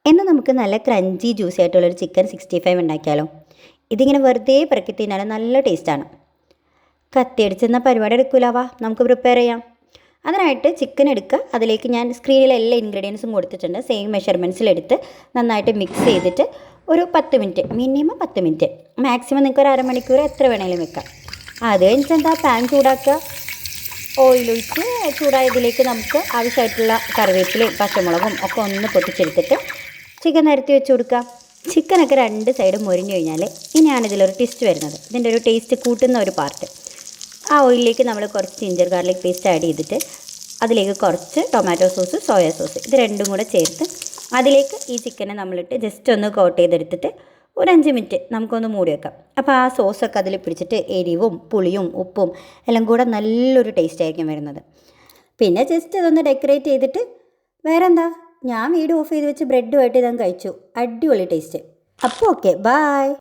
എന്നാൽ നമുക്ക് നല്ല ക്രഞ്ചി ജ്യൂസി ആയിട്ടുള്ളൊരു ചിക്കൻ 65 ഉണ്ടാക്കിയാലോ. ഇതിങ്ങനെ വെറുതെ പെറുക്കി തിന്നാലും നല്ല ടേസ്റ്റാണ്. കത്തിയടിച്ചെന്ന പരിപാടി എടുക്കൂലവാ, നമുക്ക് പ്രിപ്പയർ ചെയ്യാം. അതിനായിട്ട് ചിക്കൻ എടുക്കുക. അതിലേക്ക് ഞാൻ സ്ക്രീനിൽ എല്ലാ ഇൻഗ്രീഡിയൻസും കൊടുത്തിട്ടുണ്ട്. സെയിം മെഷർമെൻറ്റ്സിലെടുത്ത് നന്നായിട്ട് മിക്സ് ചെയ്തിട്ട് ഒരു 10 മിനിറ്റ്, മിനിമം 10 മിനിറ്റ്, മാക്സിമം നിങ്ങൾക്ക് ഒരു അരമണിക്കൂർ എത്ര വേണമെങ്കിലും വെക്കാം. അത് കഴിഞ്ഞിട്ട് എന്താ, പാൻ ചൂടാക്കുക. ഓയിലൊഴിച്ച് ചൂടായതിലേക്ക് നമുക്ക് ആവശ്യമായിട്ടുള്ള കറിവേപ്പിലയും പച്ചമുളകും ഒക്കെ ഒന്ന് പൊട്ടിച്ചെടുത്തിട്ട് ചിക്കൻ നിരത്തി വെച്ച് കൊടുക്കുക. ചിക്കനൊക്കെ 2 സൈഡും മൊരിഞ്ഞു കഴിഞ്ഞാൽ ഇനിയാണ് ഇതിലൊരു ട്വിസ്റ്റ് വരുന്നത്. ഇതിൻ്റെ ഒരു ടേസ്റ്റ് കൂട്ടുന്ന ഒരു പാർട്ട്. ആ ഓയിലിലേക്ക് നമ്മൾ കുറച്ച് ജിഞ്ചർ ഗാർലിക് പേസ്റ്റ് ആഡ് ചെയ്തിട്ട് അതിലേക്ക് കുറച്ച് ടൊമാറ്റോ സോസ്, സോയാ സോസ്, ഇത് രണ്ടും കൂടെ ചേർത്ത് അതിലേക്ക് ഈ ചിക്കനെ നമ്മളിട്ട് ജസ്റ്റ് ഒന്ന് കോട്ട് ചെയ്തെടുത്തിട്ട് ഒരു 5 മിനിറ്റ് നമുക്കൊന്ന് മൂടി വെക്കാം. അപ്പോൾ ആ സോസൊക്കെ അതിൽ പിടിച്ചിട്ട് എരിവും പുളിയും ഉപ്പും എല്ലാം കൂടെ നല്ലൊരു ടേസ്റ്റ് ആയിരിക്കും വരുന്നത്. പിന്നെ ജസ്റ്റ് ഇതൊന്ന് ഡെക്കറേറ്റ് ചെയ്തിട്ട് വേറെ എന്താ, ഞാൻ വീഡിയോ ഓഫ് ചെയ്ത് വെച്ച് ബ്രെഡുമായിട്ട് ഇതങ്ങ് കഴിച്ചു. അടിപൊളി ടേസ്റ്റ്. അപ്പോൾ ഓക്കെ, ബായ്.